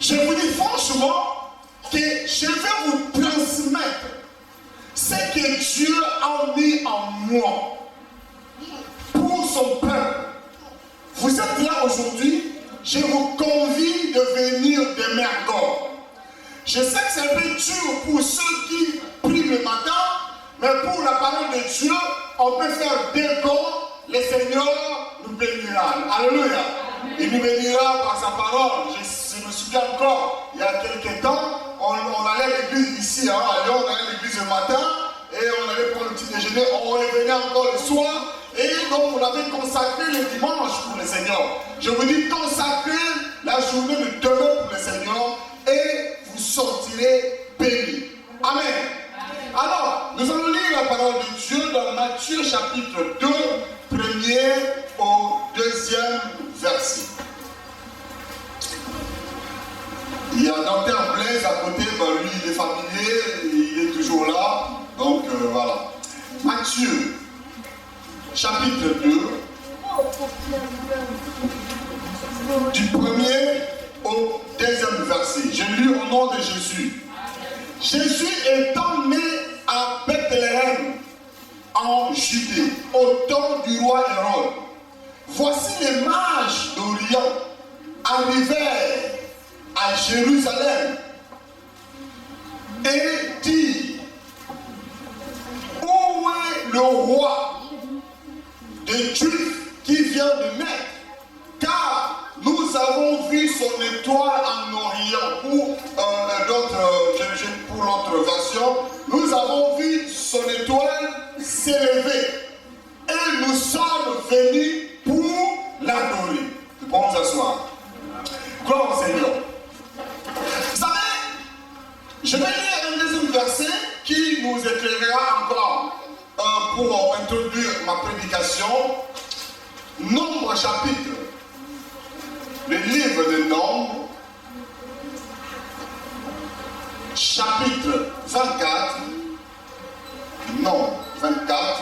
Je vous dis franchement que je vais vous transmettre ce que Dieu a mis en moi pour son peuple. Vous êtes là aujourd'hui, je vous convie de venir demain encore. Je sais que c'est un peu dur pour ceux qui prient le matin, mais pour la parole de Dieu, on peut faire des corps, le Seigneur nous bénira. Alléluia. Il nous bénira par sa parole. Je me souviens encore, il y a quelques temps, on allait à l'église ici, à Lyon, on allait à l'église le matin, et on allait prendre le petit déjeuner, on revenait encore le soir, et donc on avait consacré le dimanche pour le Seigneur. Je vous dis, consacrez la journée de demain pour le Seigneur, et vous sortirez bénis. Amen. Alors, nous allons lire la parole de Dieu dans Matthieu chapitre 2, premier au deuxième verset. Il y a Dr Blaise à côté, lui il est familier, il est toujours là, donc voilà. Matthieu chapitre 2, du premier au deuxième verset. Je lis au nom de Jésus. Jésus étant né à Bethléem, en Judée, au temps du roi Hérode. Voici les mages d'Orient arrivèrent à Jérusalem et dirent: où est le roi des Juifs qui vient de naître? Car nous avons vu son étoile en Orient. Pour l'autre version, nous avons vu son étoile s'élever et nous sommes venus pour l'adorer. Nous pouvons nous asseoir. Gloire au Seigneur. Vous savez, je vais lire un deuxième verset qui nous éclairera encore pour introduire ma prédication. Nombre chapitre. Le livre de Nombres, chapitre 24, Nombre 24,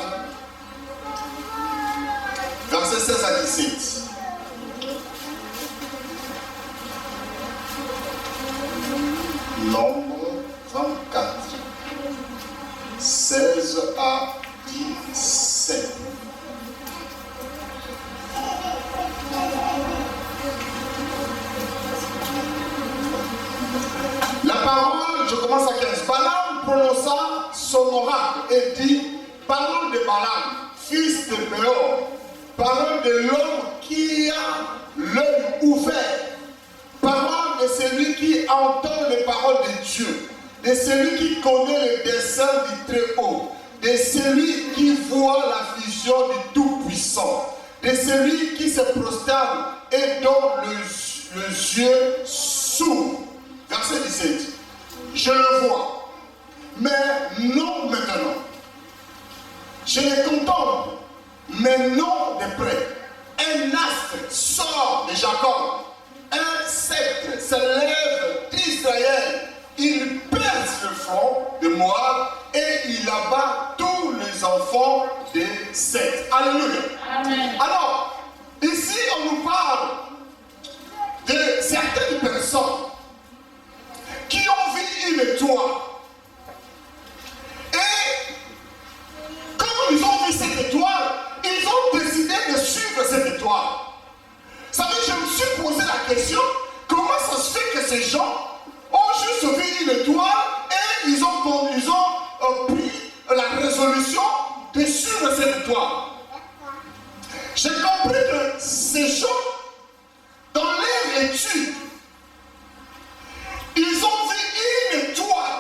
versets 16 à 17. Nombre 24, 16 à 17. La parole, je commence à 15. Balaam prononça son oracle et dit: parole de Balaam, fils de Béor, parole de l'homme qui a l'œil ouvert, parole de celui qui entend les paroles de Dieu, de celui qui connaît le dessein du Très-Haut, de celui qui voit la vision du Tout-Puissant, de celui qui se prosterne et dont le yeux s'ouvre. Verset 17. Je le vois, mais non maintenant. Je le contemple, mais non de près. Un astre sort de Jacob, un sceptre se lève d'Israël. Il perce le front de Moab et il abat tous les enfants de Seth. Alléluia. Amen. Alors, ici on nous parle de certaines personnes qui ont vu une étoile. Et comme ils ont vu cette étoile, ils ont décidé de suivre cette étoile. Vous savez, je me suis posé la question, comment ça se fait que ces gens ont juste vu une étoile et ils ont pris la résolution de suivre cette étoile. J'ai compris que ces gens, dans leur étude, ils ont vu une étoile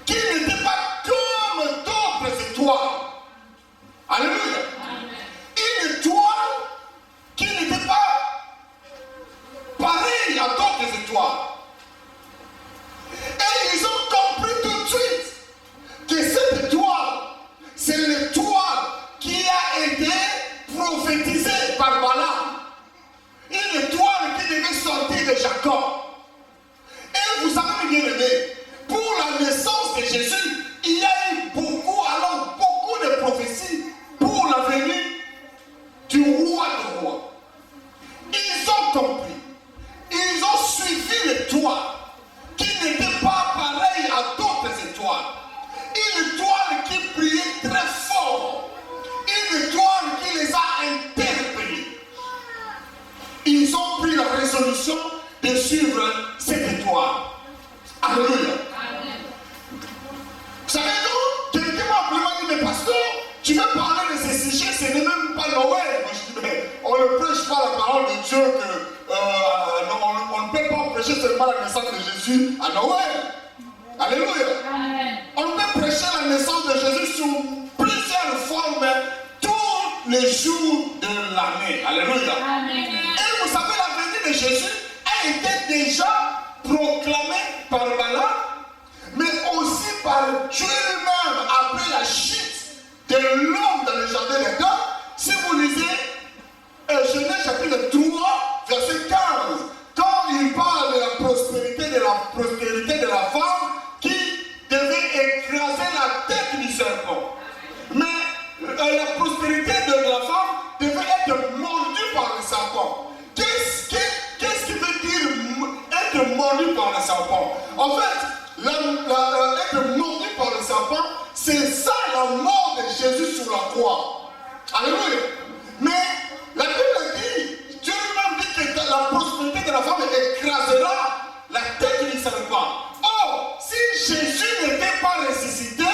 qui n'était pas comme d'autres étoiles. Alléluia. Une étoile qui n'était pas pareille à d'autres étoiles. Et ils ont compris tout de suite que cette étoile, c'est l'étoile qui a été prophétisée par Balaam. Une étoile qui devait sortir de Jacob. Et vous savez bien aimé, pour la naissance de Jésus, il y a eu beaucoup de prophéties pour la venue du roi des rois. Ils ont compris. Ils ont suivi l'étoile. étoile qui n'était pas pareille à d'autres étoiles. Une étoile qui brillait très fort. Une étoile qui les a interpellés. Ils ont pris la résolution de suivre cette étoile. Alléluia. Vous savez, donc, quelqu'un m'a appelé, m'a dit, mais pasteur, tu veux parler de ces sujets, ce n'est même pas Noël. Moi, je dis, mais on ne prêche pas la parole de Dieu que on ne peut pas prêcher seulement la naissance de Jésus à Noël. Alléluia. On peut prêcher la naissance de Jésus sous plusieurs formes tous les jours de l'année. Alléluia. Et vous savez, la venue de Jésus a été déjà proclamée par Balaam, mais aussi par Dieu lui-même après la chute de l'homme dans le jardin d'Éden. Si vous lisez Genèse chapitre 3, verset 15, quand il parle de la prospérité de la femme qui devait écraser la tête du serpent. Mais la prospérité de la femme devait être mordue par le serpent. Qu'est-ce qui veut dire être mordu par le serpent? En fait, être mordu par le serpent, c'est ça la mort de Jésus sur la croix. Alléluia. Mais la Bible dit, Dieu lui-même dit que la prospérité de la femme écrasera la tête du serpent. Or, si Jésus n'était pas ressuscité,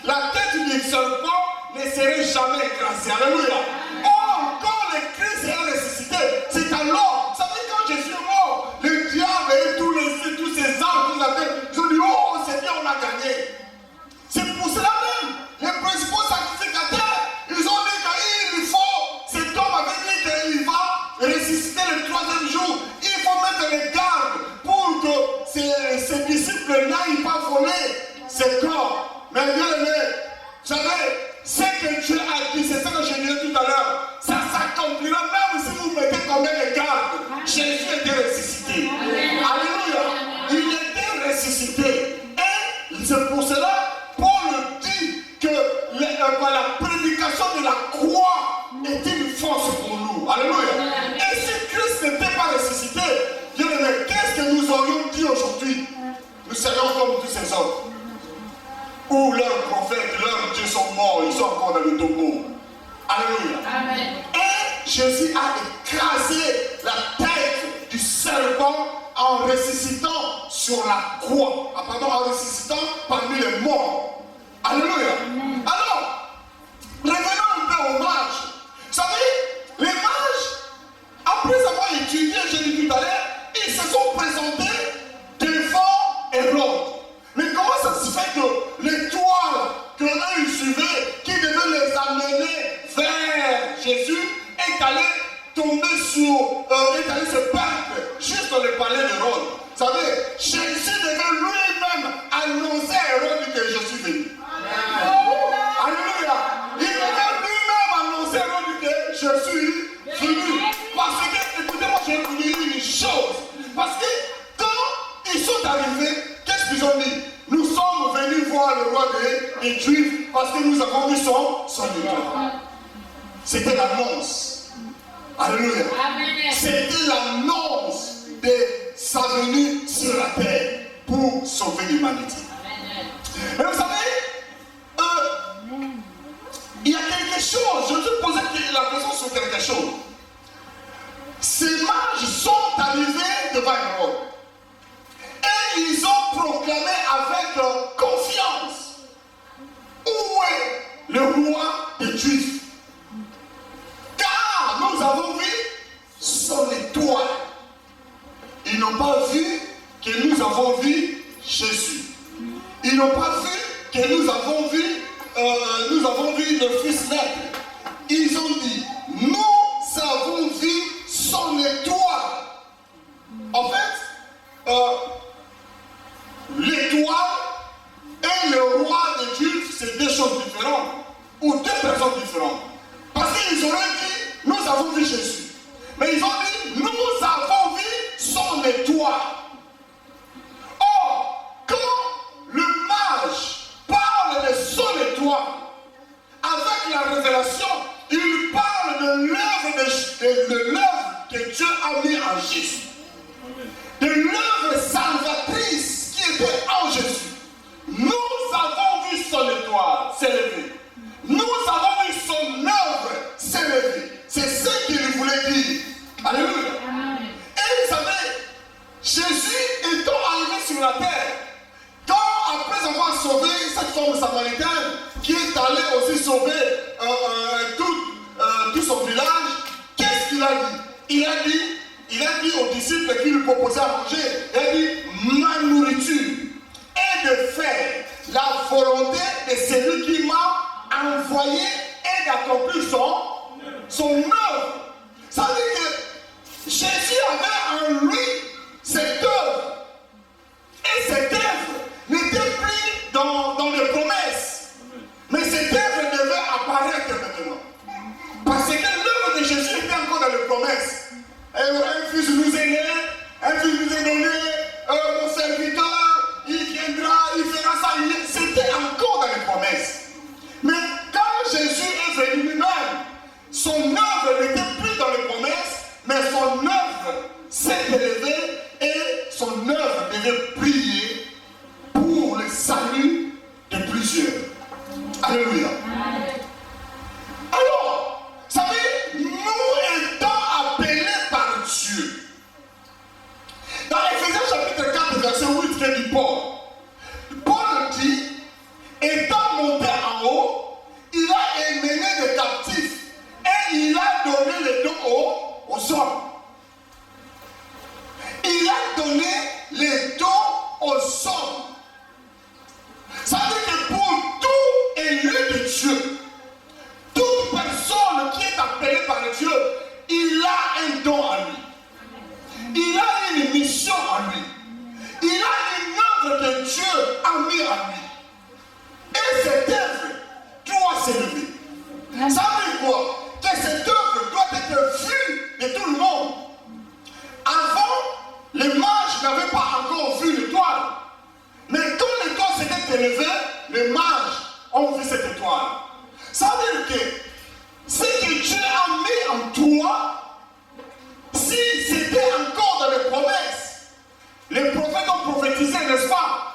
la tête du serpent ne serait jamais écrasée. Alléluia. Or, quand le Christ est ressuscité, c'est alors, vous savez, quand Jésus est mort, le diable et tous ces anges, tous la tête, ils ont dit, oh Seigneur, on a gagné. C'est pour cela même, les principaux sacrificateurs, ils ont dit qu'il faut, cet homme avait dit qu'il va ressusciter le troisième jour. Il faut mettre les gardes pour que ses disciples n'aillent pas voler ses corps. Mais bien aimé, vous savez, ce que Dieu a dit, c'est ce que je disais tout à l'heure, ça s'accomplira même si vous mettez combien de gardes. Jésus était ressuscité. Alléluia. Il était ressuscité. Et c'est pour cela, Paul dit que la prédication de la croix est une force pour nous. Alléluia. Et si Christ n'était pas ressuscité, bien aimé, qu'est-ce que nous aurions dit aujourd'hui? Nous serions comme tous ces hommes. Où leurs prophètes, leurs dieux sont morts, ils sont encore dans le tombeau. Alléluia. Amen. Et Jésus a écrasé la tête du serpent en ressuscitant sur la croix. En ressuscitant parmi les morts. Alléluia. Amen. Alors, revenons un peu aux mages. Vous savez, les mages, après avoir étudié, j'ai dit tout à l'heure, ils se sont présentés devant Hérode. Mais comment ça se fait que l'étoile que eux ils suivaient, qui devait les amener vers Jésus, est allée tomber est allée se perdre juste dans le palais d'Hérode? Vous savez, Jésus devait lui-même annoncer à Hérode que je suis venu. Alléluia. Il devait lui-même annoncer à Hérode que je suis venu. Parce que, écoutez-moi, je vais vous dire une chose. Parce que quand ils sont arrivés, qu'est-ce qu'ils ont dit? Nous sommes venus voir le roi des Juifs parce que nous avons vu son étoile. C'était l'annonce. Alléluia. C'était l'annonce de sa venue sur la terre pour sauver l'humanité. Et vous savez, il y a quelque chose, je vais poser la question sur quelque chose. Ces mages sont arrivés devant Hérode. Et ils ont proclamé avec confiance: où est le roi des Juifs? Car nous avons vu son étoile. Ils n'ont pas vu que nous avons vu Jésus. Ils n'ont pas vu que nous avons vu le Fils naître. Ils ont dit: nous avons vu son étoile. En fait, l'étoile et le roi des Juifs, c'est deux choses différentes, ou deux personnes différentes. Parce qu'ils auraient dit, nous avons vu Jésus. Mais ils ont dit, nous avons vu son étoile. Or, quand le mage parle de son étoile, avec la révélation, il parle de l'œuvre que Dieu a mis en Jésus. De l'œuvre salvatrice Jésus étant arrivé sur la terre, quand après avoir sauvé cette femme samaritaine qui est allée aussi sauver tout son village, qu'est-ce qu'il a dit? Il a dit aux disciples qui lui proposaient à manger, il a dit, ma nourriture est de faire la volonté de celui qui m'a envoyé et d'accomplir son œuvre. Ça veut dire que Jésus avait en lui cette œuvre. Et cette œuvre n'était plus dans les promesses. Mais cette œuvre devait apparaître maintenant. Parce que l'œuvre de Jésus était encore dans les promesses. Un fils nous est né, un fils nous est donné, mon serviteur, il viendra, il fera ça. C'était encore dans les promesses. Mais quand Jésus est venu lui-même, son œuvre n'était plus dans les promesses, mais son œuvre s'est élevée et son œuvre devait prier pour le salut de plusieurs. Alléluia. Alors, vous savez, nous étant appelés par Dieu. Dans Ephésiens chapitre 4, verset 8, qui dit Paul dit, étant monté en haut, il a émené des captifs et il a donné les dons aux hommes. Il a donné les dons aux hommes. Ça veut dire que pour tout élu de Dieu, toute personne qui est appelée par Dieu, il a un don en lui. Il a une mission en lui. Il a une œuvre que Dieu a mis en lui. Et cette œuvre doit s'élever. Ça veut dire quoi? Que cette œuvre doit être vue de tout le monde. Avant, les mages n'avaient pas encore vu l'étoile. Mais quand l'étoile s'était élevée, les mages ont vu cette étoile. Ça veut dire que ce que Dieu a mis en toi, si c'était encore dans les promesses, les prophètes ont prophétisé, n'est-ce pas?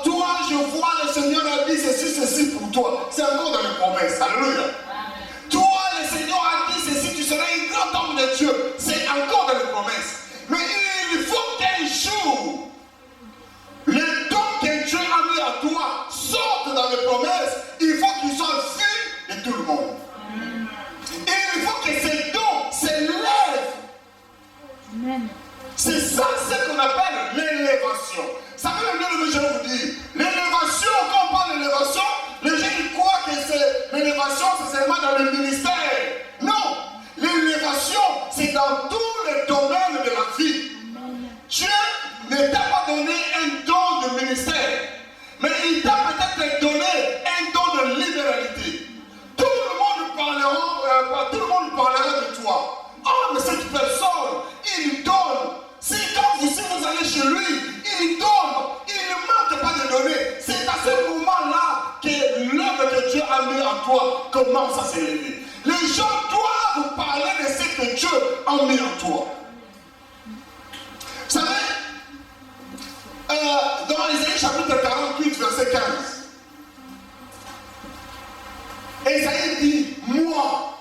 Toi, je vois, le Seigneur a dit ceci pour toi. C'est encore dans les promesses. Alléluia. Toi, le Seigneur a dit ceci, tu seras un grand homme de Dieu. C'est encore dans les promesses. Mais il faut qu'un jour, le don que Dieu a mis à toi sorte dans les promesses. Il faut qu'il soit vu de tout le monde. Et il faut que ces dons s'élèvent. C'est ça ce qu'on appelle l'élévation. Ça veut dire, je vais vous dire, l'élévation, quand on parle d'élévation, les gens ils croient que l'élévation c'est seulement dans le ministère. Non, l'élévation c'est dans tous les domaines de la vie. Dieu ne t'a pas donné un don de ministère, mais il t'a peut-être donné un don de libéralité. Tout le monde parlera de toi. Oh, mais cette personne, il donne. Si vous allez chez lui, il donne. Il ne manque pas de donner. C'est à ce moment-là que l'œuvre que Dieu a mis en toi commence à s'élever. Les gens doivent vous parler de ce que Dieu a mis en toi. Vous savez, dans Ésaïe chapitre 48, verset 15, Ésaïe dit, moi,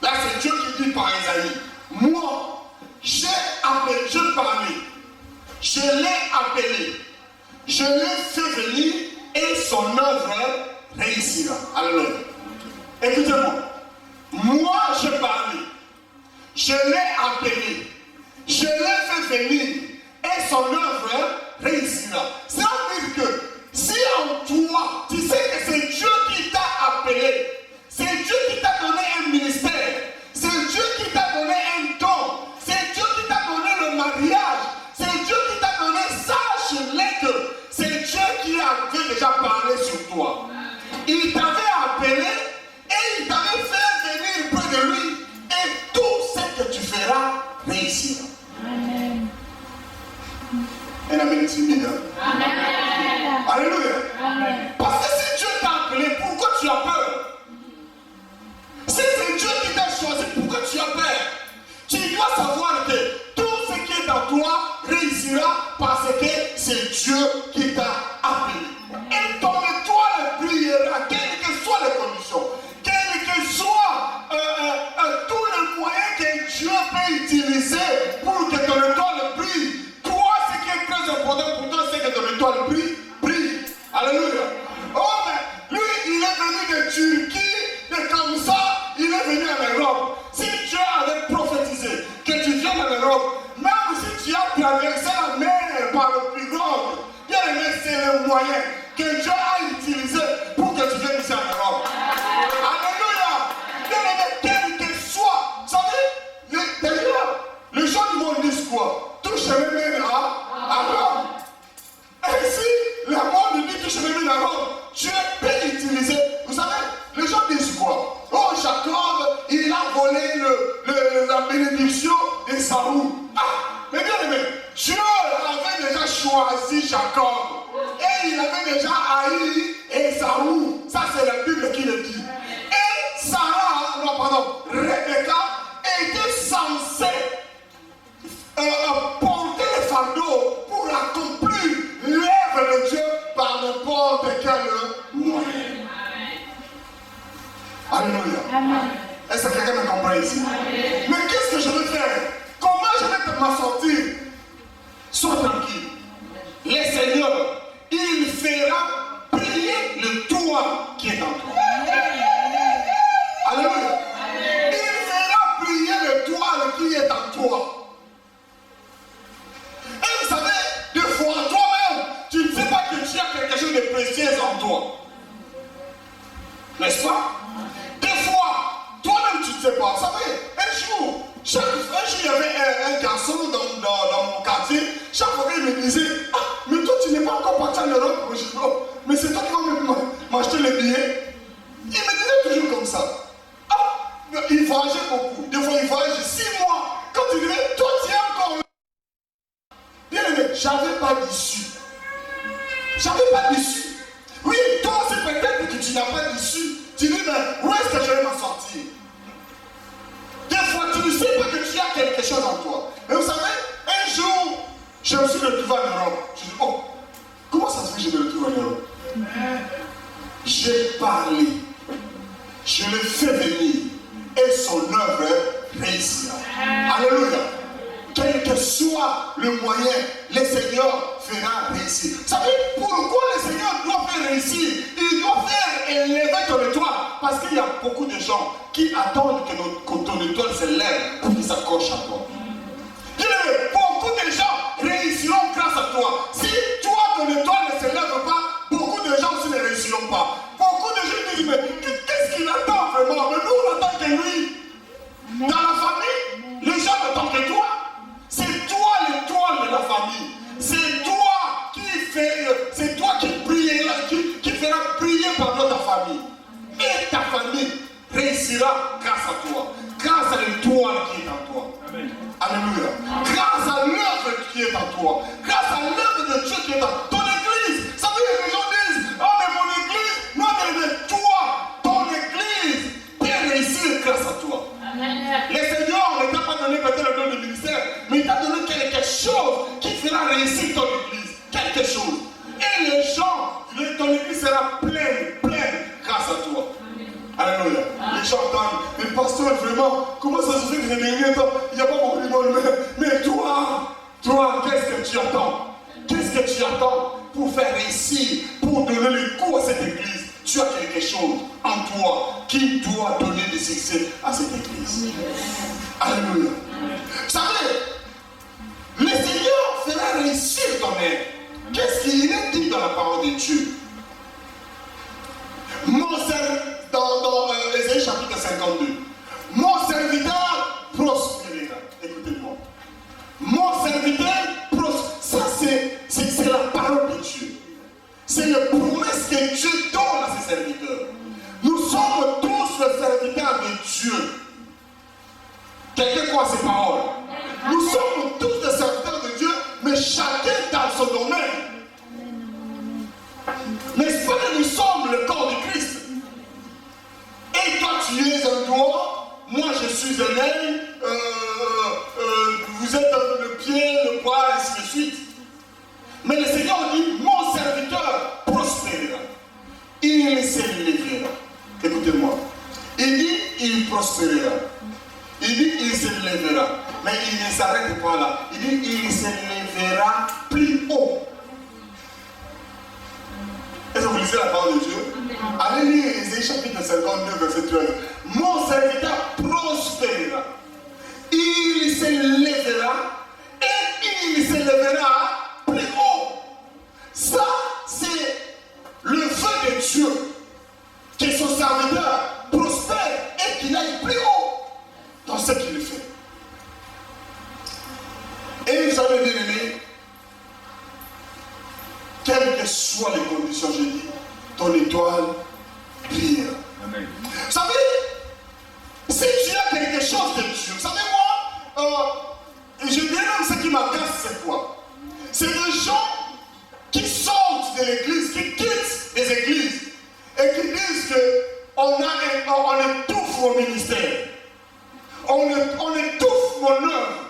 là c'est Dieu qui dit par Ésaïe, moi, j'ai parlé, je l'ai appelé, je l'ai fait venir et son œuvre réussira. Alléluia. Écoutez-moi, moi j'ai parlé, je l'ai appelé, je l'ai fait venir et son œuvre réussira. Ça veut dire que si en toi, tu sais que c'est Dieu qui t'a appelé, c'est Dieu qui t'a donné un ministère, c'est Dieu qui t'a donné un don, c'est Dieu qui t'a donné le mariage, c'est Dieu qui t'a donné, sache-le que c'est Dieu qui avait déjà parlé sur toi. Il t'avait appelé et il t'avait fait venir près de lui et tout ce que tu feras réussira. Amen. Un amen timide. Amen. Alléluia. Amen. Parce que si Dieu t'a appelé, pourquoi tu as peur? Si c'est Dieu qui t'a choisi, pourquoi tu as peur? Tu dois savoir que tout ce qui est en toi réussira parce que c'est Dieu qui t'a appelé. Et ton étoile brillera, quelles que soient les conditions, quels que soient tous les moyens que Dieu peut utiliser pour que ton étoile brille. traverser la mer par le pirogue. Bien aimé, c'est le moyen que Dieu a utilisé pour que tu viennes ici en Europe. Alléluia. Bien aimé, quel que soit. Vous savez, d'ailleurs, les gens du monde disent quoi? Tout chemin mène à Rome. Ainsi, la monde dit tout chemin mène à Rome. Dieu peut utiliser. Vous savez, les gens disent quoi? Oh, Jacob, il a volé la bénédiction d'Ésaü. Ah, mais bien aimé, Dieu avait déjà choisi Jacob. Et il avait déjà haï Ésaü. Ça, c'est la Bible qui le dit. Et Sarah, non, pardon, Rebecca était censée porter le fardeau pour accomplir l'œuvre de Dieu par n'importe quel moyen. Alléluia. Amen. Est-ce que quelqu'un me comprend ici? Amen. Mais qu'est-ce que je vais faire? Comment je vais m'en sortir? Sois tranquille. Le Seigneur, il fera briller le toit qui est en toi. Alléluia. Il fera briller le toit qui est en toi. Et vous savez, des fois, toi-même, tu ne sais pas que tu as quelque chose de précieux en toi. N'est-ce pas? Des fois, toi-même, tu ne sais pas. Vous savez, un jour, il y avait un garçon dans mon quartier. Chaque fois, il me disait, ah, mais toi, tu n'es pas encore parti en Europe. Moi, je dis, oh, mais c'est toi qui vas m'acheter les billets. Il me disait toujours comme ça. Ah, il voyageait beaucoup. Des fois, il voyageait 6 mois. Quand il disait, toi, tu es encore là. Bien aimé, j'avais pas d'issue. J'avais pas d'issue. Oui, toi, c'est peut-être que tu n'as pas d'issue. Tu dis, mais où est-ce que je vais m'en sortir? Des fois, tu ne sais pas que tu as quelque chose en toi. Et vous savez, un jour, je me suis retrouvé en Europe. Je dis, oh, comment ça se fait que je me retrouve en Europe? J'ai parlé. Je l'ai fait venir. Et son œuvre réussira. Alléluia. Quel que soit le moyen, le Seigneur fera réussir. Vous savez pourquoi le Seigneur doit faire réussir? Il doit faire élever ton étoile. Parce qu'il y a beaucoup de gens qui attendent que ton étoile se lève pour qu'ils s'accrochent à toi. Beaucoup de gens réussiront grâce à toi. Si toi, ton étoile ne se lève pas, beaucoup de gens aussi ne réussiront pas. Beaucoup de gens disent, mais qu'est-ce qu'il attend vraiment? Mais nous, on attend que lui. Dans la famille, les gens n'attendent que toi. C'est toi l'étoile de la famille. C'est toi qui fait, c'est toi qui brillera, qui fera briller pendant ta famille. Et ta famille réussira grâce à toi. Grâce à l'étoile qui est en toi. Amen. Alléluia. Grâce à l'œuvre qui est en toi. Grâce à l'œuvre de Dieu qui est en ton église. Ça veut dire que les gens disent, oh mais mon église, non mais toi, ton église peut réussir grâce à toi. Amen. Le Seigneur ne t'a pas donné peut-être le don de ministère, mais il t'a donné quelque chose qui fera réussir ton église. Quelque chose. Et les gens, ton église sera pleine grâce à toi. Alléluia. Les gens entendent, mais pasteur, vraiment, comment ça se fait que les derniers temps, il n'y a pas beaucoup de monde, mais toi, qu'est-ce que tu attends? Qu'est-ce que tu attends pour faire réussir, pour donner le coup à cette église? Tu as quelque chose en toi qui doit donner du succès à cette église. Alléluia. Vous savez, le Seigneur fera réussir ton œuvre. Qu'est-ce qu'il est dit dans la parole de Dieu? Mon serviteur, dans Ésaïe chapitre 52, mon serviteur prospérera. Écoutez-moi. Mon serviteur prospérera. Ça, c'est la parole de Dieu. C'est la promesse que Dieu donne à ses serviteurs. Nous sommes tous les serviteurs de Dieu. Quelqu'un croit ces paroles? Nous sommes tous des serviteurs de Dieu, mais chacun dans son domaine. N'est-ce pas que nous sommes le corps de Christ? Et toi tu es un doigt, moi je suis un œil, vous êtes le pied, le bras, et ainsi de suite. Mais le Seigneur dit, mon serviteur prospérera. Il s'élèvera. Écoutez-moi. Il dit, il prospérera. Il dit, il s'élèvera. Mais il ne s'arrête pas là. Il dit, il s'élèvera plus haut. Est-ce que vous lisez la parole de Dieu? Allez lire Ésaïe chapitre 52, verset 13. Mon serviteur prospérera. Il s'élèvera et il se savez, bien aimé, quelles que soient les conditions, j'ai dit, ton étoile brille. Amen. Vous savez, si tu as quelque chose de Dieu, vous savez moi, je dirais même ce qui m'agace, c'est quoi? C'est des gens qui sortent de l'église, qui quittent les églises et qui disent qu'on étouffe mon ministère, on étouffe mon œuvre.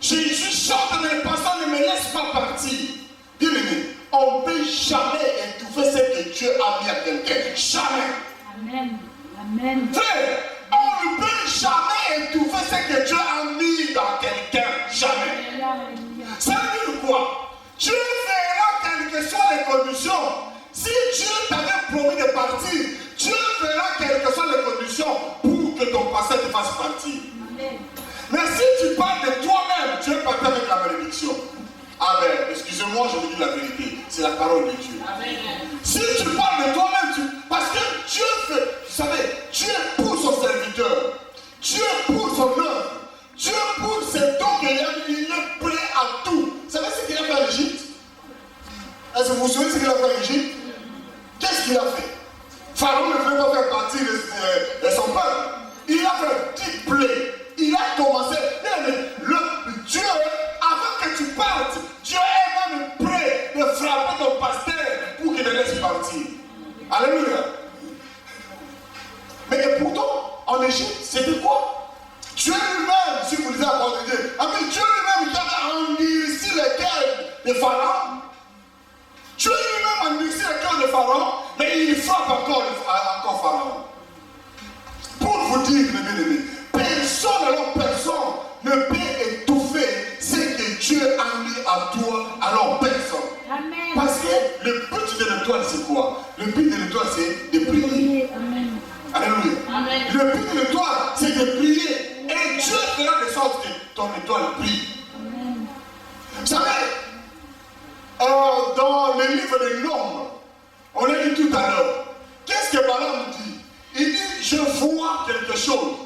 Jésus chante, mais le pasteur ne me laisse pas partir. Bien aimé, on ne peut jamais étouffer ce que Dieu a mis à quelqu'un. Jamais. Amen. Amen. Frère, on ne peut jamais étouffer ce que Dieu a mis dans quelqu'un. Jamais. Alléluia. Ça veut dire quoi? Dieu fera quelles que soient les conditions. Si Dieu t'avait promis de partir, Dieu fera quelles que soient les conditions pour que ton pasteur te fasse partir. Amen. Mais si tu parles de toi-même, Dieu part avec la malédiction. Amen. Excusez-moi, je vous dis la vérité. C'est la parole de Dieu. Amen. Si tu parles de toi-même, parce que Dieu fait, vous savez, Dieu est pour son serviteur. Dieu est pour son œuvre. Dieu est pour ses dons qu'il a, il est prêt à tout. Vous savez ce qu'il a fait en Égypte? Est-ce que vous vous souvenez ce qu'il a fait en Égypte? Qu'est-ce qu'il a fait? Pharaon ne voulait pas faire partie de son peuple. Il a fait 10 plaies. Il a commencé. Dieu, avant que tu partes, Dieu est même prêt de frapper ton pasteur pour qu'il te laisse partir. Alléluia. Mais pourtant, en Égypte, c'était quoi? Dieu lui-même, si vous lisez la parole de Dieu, Dieu lui-même qui avait endurci le cœur de Pharaon. Dieu lui-même endurci le cœur de Pharaon, mais il frappe encore Pharaon. Pour vous dire, mes bien-aimés, personne, alors personne ne peut étouffer ce que Dieu a mis à toi, alors personne. Amen. Parce que le but de l'étoile, c'est quoi? Le but de l'étoile, c'est de prier. Amen. Alléluia. Amen. Le but de l'étoile, c'est de prier. Et Dieu fera de sorte que ton étoile brille. Amen. Vous savez, dans le livre de Nombres, on a dit tout à l'heure, qu'est-ce que Balaam dit? Il dit, je vois quelque chose,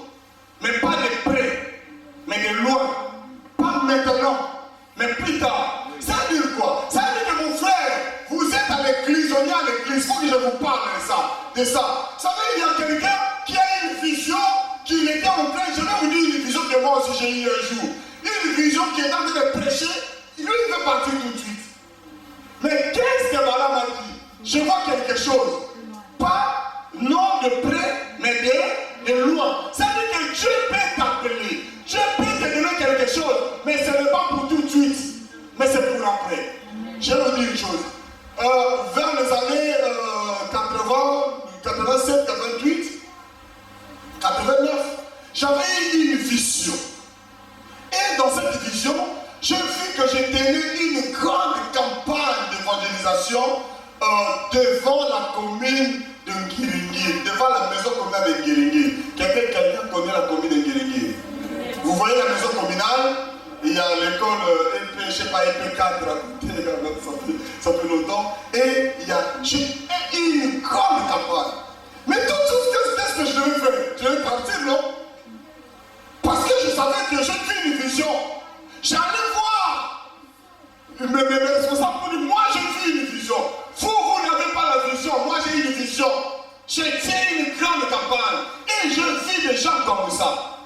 mais pas de près, mais de loin. Pas maintenant, mais plus tard. Ça veut dire quoi? Ça veut dire que mon frère, vous êtes à l'église, on est à l'église, il faut que je vous parle de ça. Ça veut dire qu'il y a quelqu'un qui a une vision, qu'il était en train, je vais vous dire une vision que moi aussi j'ai eu un jour. Une vision qui est en train de prêcher, lui il veut partir tout de suite. Mais qu'est-ce que Balaam a dit? Je vois quelque chose. Pas non de près, mais de loin. Ça veut dire que Dieu peut t'appeler. Dieu peut te donner quelque chose, mais ce n'est pas pour tout de suite, mais c'est pour après. Je vais vous dire une chose. Vers les années 80, 87, 88, 89, j'avais eu une vision. Et dans cette vision, j'ai vu que j'ai tenu une grande campagne d'évangélisation devant la commune de Ngiringiri, devant la maison communale de Ngiringiri. Quelqu'un connaît la commune de Ngiringiri? Vous voyez la maison communale, il y a l'école EP, je ne sais pas, EP4 à côté, ça fait longtemps. Et j'ai une grande campagne. Mais tout qu'est-ce que je devais faire? Je devais partir, non? Parce que je savais que j'ai fait une vision. J'allais voir mes responsables pour dire, moi j'ai fait une vision. Vous n'avez pas la vision, moi j'ai une vision. J'ai fait une grande campagne. Et je vis des gens comme ça,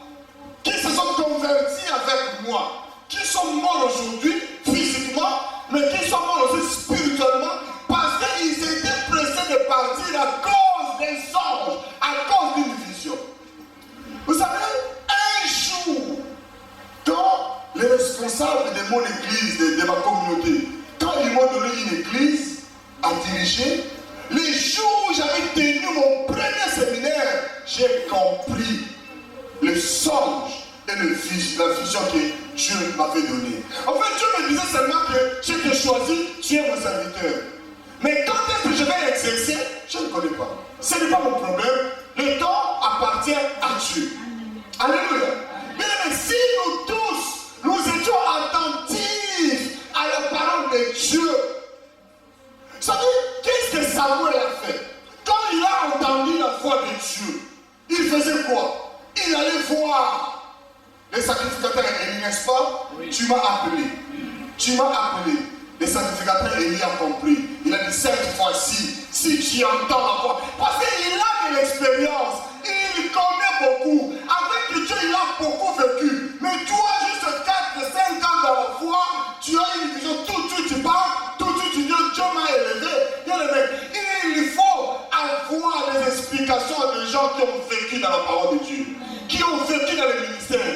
qui se sont convertis avec moi, qui sont morts aujourd'hui physiquement, mais qui sont morts aussi spirituellement, parce qu'ils étaient pressés de partir à cause des anges, à cause d'une vision. Vous savez, un jour, quand les responsables de mon église, de ma communauté, quand ils m'ont donné une église à diriger, les jours où j'avais tenu mon premier séminaire, j'ai compris le songe et la vision que Dieu m'avait donnée. En fait, Dieu me disait seulement que je t'ai choisi, tu es mon serviteur. Mais quand est-ce que je vais l'exercer, je ne connais pas. Ce n'est pas mon problème. Le temps appartient à Dieu. Alléluia. Mais si nous tous, nous étions attentifs à la parole de Dieu, vous savez, qu'est-ce que Samuel a fait? Quand il a entendu la voix de Dieu, il faisait quoi? Il allait voir les sacrificateurs, n'est-ce pas? Tu m'as appelé. Tu m'as appelé. Le sacrificateur Élie a compris. Il a dit cette fois-ci, si tu entends la voix, parce qu'il a de l'expérience, il connaît beaucoup. Avec Dieu, il a beaucoup vécu. Mais toi, juste 4, 5 ans dans la foi, tu as une vision, tout de suite tu parles, tout de suite tu dis Dieu m'a élevé. Il faut avoir des explications de gens qui ont vécu dans la parole de Dieu, qui ont vécu dans le ministère.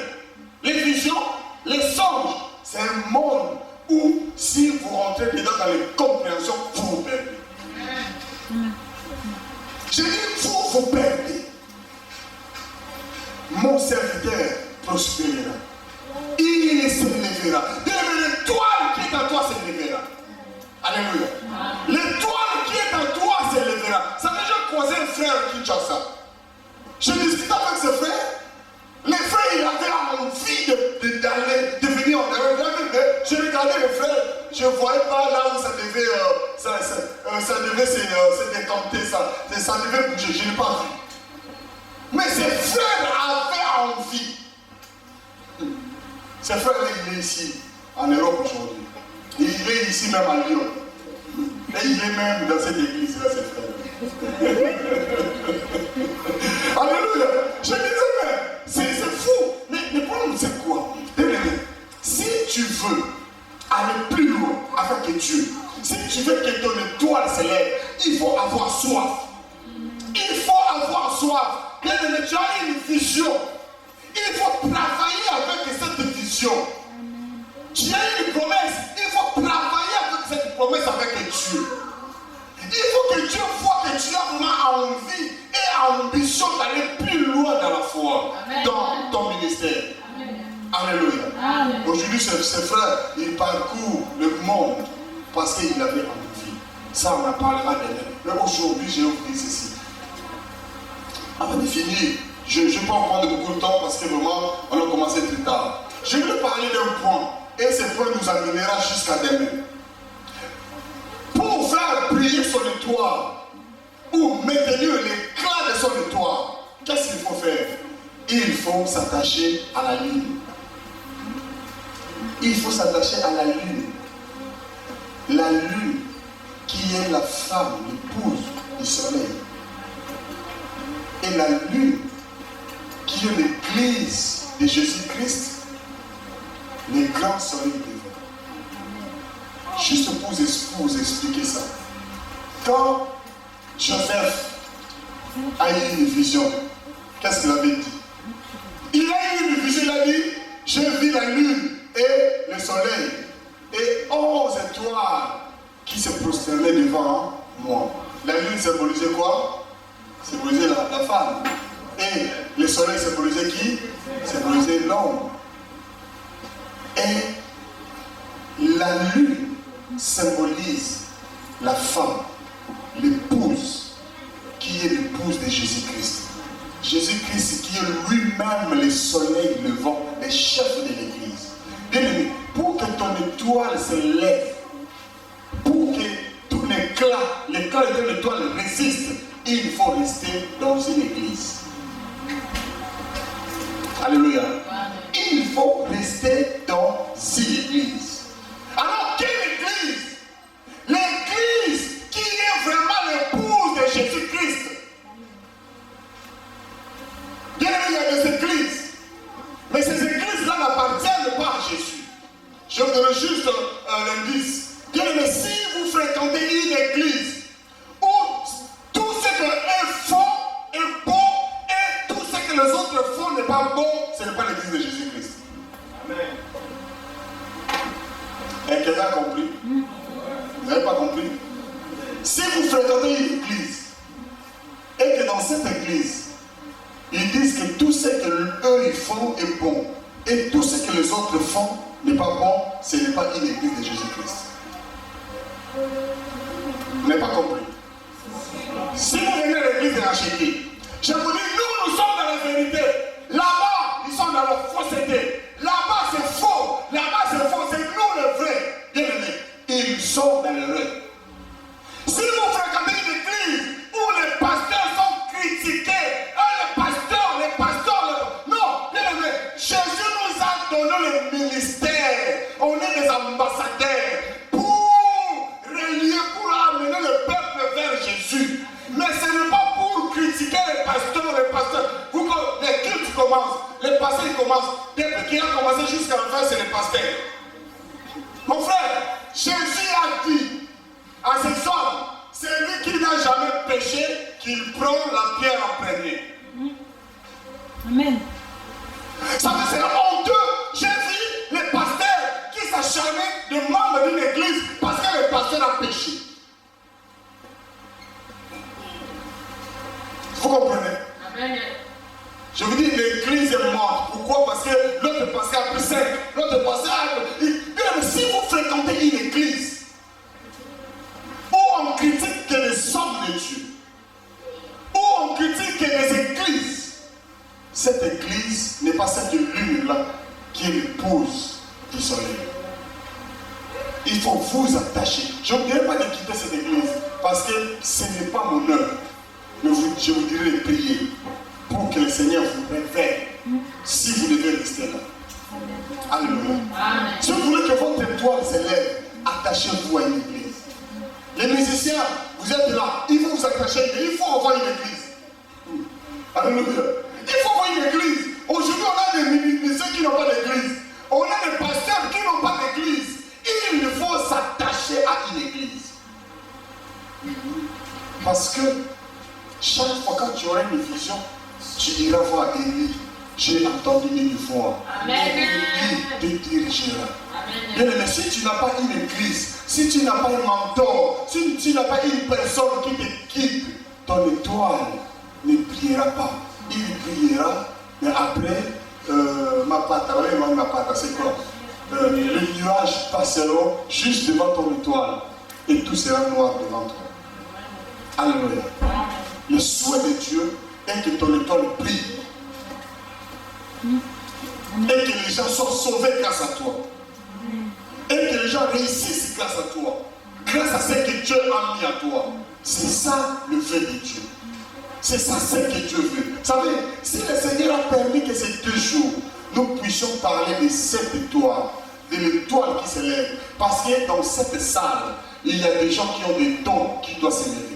Les visions, les songes, c'est un monde où si vous rentrez dedans dans les compréhensions, vous vous perdez. J'ai dit, vous perdez. Mon serviteur prospérera. Il s'élèvera. L'étoile qui est en toi s'élèvera. Alléluia. L'étoile qui est en toi s'élèvera. Ça veut dire croisé un frère à Kinshasa. Je discutais avec ce frère. Les frères, il avait envie d'aller, de venir en Europe. Je regardais les frères, je ne voyais pas là où ça devait, se décanter, ça devait bouger, je n'ai pas vu. Mais ces frères avaient envie. Ces frères, il est ici, en Europe aujourd'hui. Il est ici même à Lyon. Et il est même dans cette église-là, ces frères. Alléluia. Je disais, mais c'est fou. Mais le problème, c'est quoi? Si tu veux aller plus loin avec Dieu, si tu veux que ton étoile s'élève, il faut avoir soif. Il faut avoir soif. Bien aimé, tu as une vision. Il faut travailler avec cette vision. Tu as une promesse. Il faut travailler avec cette promesse avec Dieu. Il faut que Dieu voit que tu as vraiment envie et ambition d'aller plus loin dans la foi, dans ton ministère. Alléluia. Aujourd'hui, ce frère, il parcourt le monde parce qu'il avait envie. Ça, on en parlera demain. Mais aujourd'hui, j'ai oublié ceci. Avant de finir, je ne vais pas prendre beaucoup de temps parce que vraiment, on a commencé plus tard. Je vais parler d'un point et ce point nous amènera jusqu'à demain. Pour faire briller son étoile ou maintenir l'éclat de son étoile, qu'est-ce qu'il faut faire? Il faut s'attacher à la lune. Il faut s'attacher à la lune. La lune qui est la femme, l'épouse du soleil. Et la lune qui est l'église de Jésus-Christ, les grands soleils divins. Juste pour vous expliquer ça. Quand Joseph a eu une vision, qu'est-ce qu'il avait dit? Il a eu une vision, il a dit, j'ai vu la lune et le soleil et 11 étoiles qui se prosternaient devant moi. La lune symbolisait quoi? Symbolisait la femme. Et le soleil symbolisait qui? Symbolisait l'homme. Et la lune symbolise la femme, l'épouse, qui est l'épouse de Jésus-Christ. Jésus-Christ qui est lui-même le soleil levant, le chef de l'église. Bien-aimé, pour que ton étoile se lève, pour que ton l'éclat de ton étoile résiste, il faut rester dans une église. Alléluia. Il faut rester dans une église. Alors, quelle église? L'église qui est vraiment l'épouse de Jésus-Christ. Bien aimé, il y a des églises. Mais ces églises-là n'appartiennent pas à Jésus. Je vous donne juste un indice. Bien aimé, si vous fréquentez une église où tout ce que est faux est bon et tout ce que les autres font n'est pas bon, ce n'est pas l'église de Jésus-Christ. Amen. Et quelqu'un a compris? Vous n'avez pas compris? Si vous fréquentez une église et que dans cette église, ils disent que tout ce qu'eux ils font est bon et tout ce que les autres font n'est pas bon, ce n'est pas une église de Jésus-Christ. Vous n'avez pas compris? Si vous venez à l'église de Racheté, je vous dis, nous sommes dans la vérité. Là-bas, ils sont dans la fausseté. Là-bas, c'est faux. Là-bas, c'est faux. C'est nous le vrai. Bien aimé, ils sont dans l'erreur. Si vous fréquentez une église où les pasteurs sont critiqués, les pasteurs, non, bien aimé, Jésus nous a donné le ministère de membres d'une église parce que le pasteur a péché. Vous comprenez? Amen. Je vous dis, l'église est morte. Pourquoi? Parce que l'autre pasteur a pris 5, l'autre pasteur a pris... Si vous fréquentez une église où on critique que les hommes de Dieu, où on critique que les églises, cette église n'est pas cette lune-là qui est l'épouse du soleil. Il faut vous attacher. Je ne vous dirai pas de quitter cette église parce que ce n'est pas mon œuvre. Mais je vous dirai de prier pour que le Seigneur vous révèle si vous devez rester là. Alléluia. Si vous voulez que votre étoile s'élève, attachez-vous à une église. Les musiciens, vous êtes là, il faut vous attacher à une église. Il faut avoir une église. Alléluia. Il faut avoir une église. Aujourd'hui, on a des musiciens qui n'ont pas d'église. On a des pasteurs qui n'ont pas d'église. Il faut s'attacher à une église. Parce que chaque fois quand tu auras une vision, tu iras voir Élie. J'ai entendu une voix. Amen. Élie te dirigera. Bien aimé, si tu n'as pas une église, si tu n'as pas un mentor, si tu n'as pas une personne qui te guide, ton étoile ne brillera pas. Il brillera, mais après, ma pâte, c'est quoi? Les nuages passeront juste devant ton étoile et tout sera noir devant toi. Alléluia. Le souhait de Dieu est que ton étoile brille et que les gens soient sauvés grâce à toi et que les gens réussissent grâce à toi, grâce à ce que Dieu a mis à toi. C'est ça le vœu de Dieu. C'est ça ce que Dieu veut. Vous savez, si le Seigneur a permis que ces 2 jours nous puissions parler de cette étoile, de l'étoile qui s'élève, parce que dans cette salle, il y a des gens qui ont des dons qui doivent s'élever.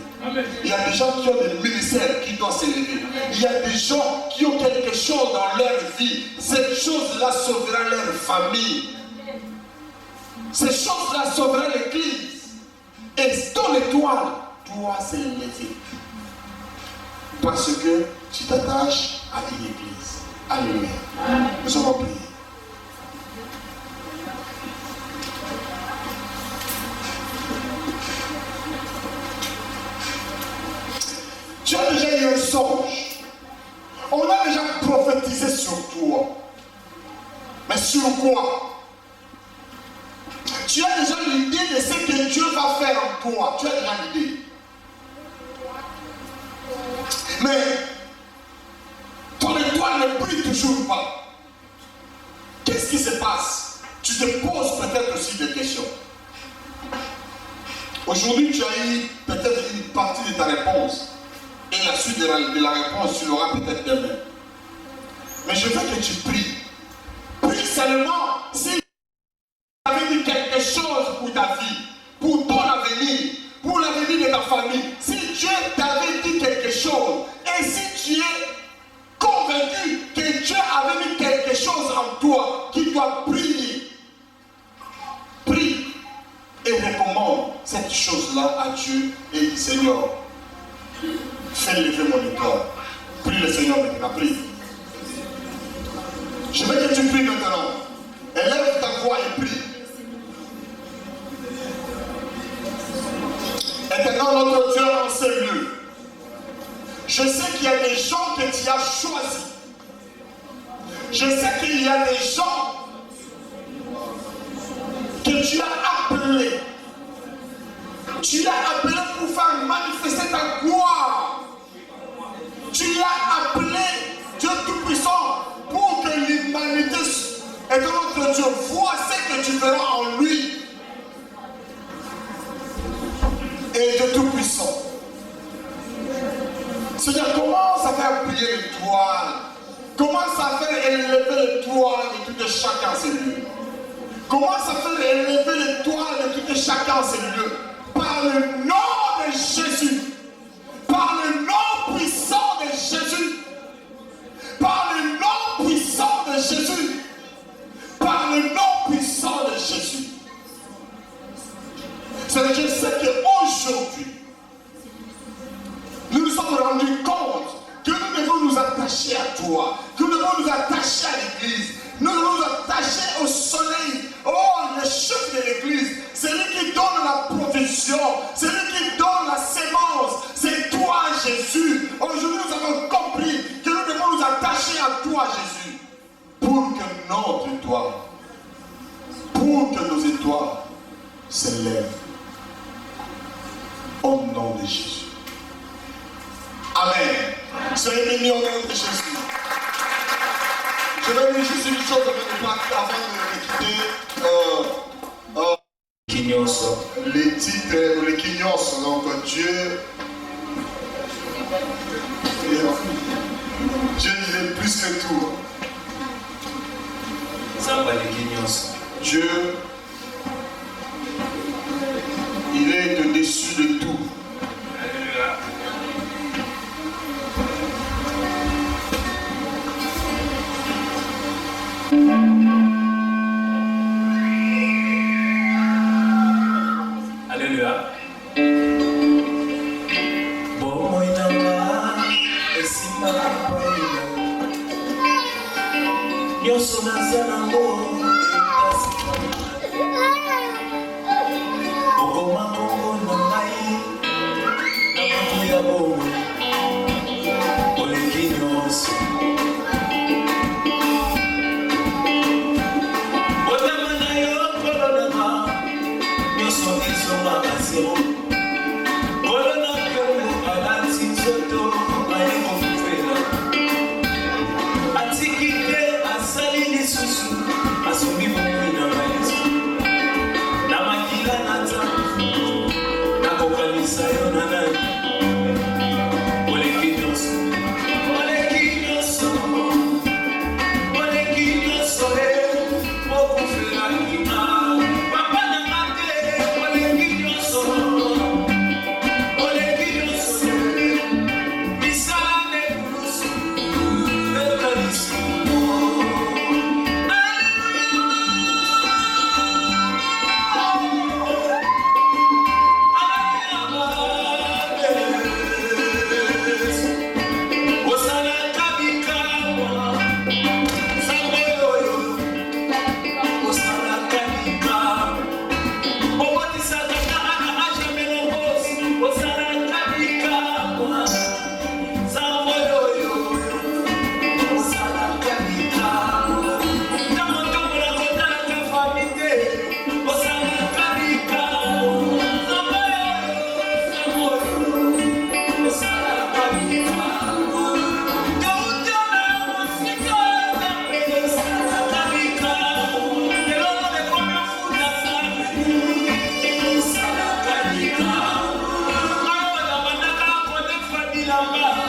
Il y a des gens qui ont des ministères qui doivent s'élever. Il y a des gens qui ont quelque chose dans leur vie. Cette chose-là sauvera leur famille. Cette chose-là sauvera l'église. Et ton étoile doit s'élever. Parce que tu t'attaches à une église. Alléluia. Nous allons prier. Tu as déjà eu un songe. On a déjà prophétisé sur toi. Mais sur quoi? Tu as déjà l'idée de ce que Dieu va faire en toi. Tu as déjà l'idée. Mais ton étoile ne brille toujours pas. Qu'est-ce qui se passe? Tu te poses peut-être aussi des questions. Aujourd'hui, tu as eu peut-être une partie de ta réponse. Et la suite de la réponse, tu l'auras peut-être demain. Mais je veux que tu pries. Prie seulement si tu avais dit quelque chose pour ta vie, pour ton avenir, pour l'avenir de ta famille. Si Dieu t'avait dit quelque chose, et si tu es convaincu que Dieu avait mis quelque chose en toi qui doit briller, prie et recommande cette chose-là à Dieu et dis Seigneur, fais lever mon étoile. Prie le Seigneur maintenant, prie. Je veux que tu pries maintenant. Élève ta voix et prie. Éternel notre Dieu en ces lieux. Je sais qu'il y a des gens que tu as choisis. Je sais qu'il y a des gens que tu as appelés. Tu as appelé pour faire manifester ta gloire. Tu l'as appelé, Dieu Tout-Puissant, pour que l'humanité et que notre Dieu voit ce que tu feras en lui. Et Dieu Tout-Puissant. Seigneur, commence à faire briller l'étoile. Commence à faire élever l'étoile de tout et chacun en ces lieux. Commence à faire élever l'étoile de tout et chacun en ces lieux. Par le nom de Jésus. Par le nom puissant de Jésus. Par le nom puissant de Jésus. Par le nom puissant de Jésus. C'est que je sais qu'aujourd'hui, nous nous sommes rendus compte que nous devons nous attacher à toi, que nous devons nous attacher à l'église, nous devons nous attacher au soleil, oh, le chef de l'église. bénédiction, celui qui donne la sémence, c'est toi Jésus. Aujourd'hui nous avons compris que nous devons nous attacher à toi Jésus pour que notre étoile, pour que nos étoiles s'élèvent au nom de Jésus. Amen. Soyez bénis au nom de Jésus. Je vais dire juste une chose avant de quitter. Les titres, les Kignos, donc Dieu il est plus que tout. Dieu, il est au-dessus de tout. Alléluia. Lamba.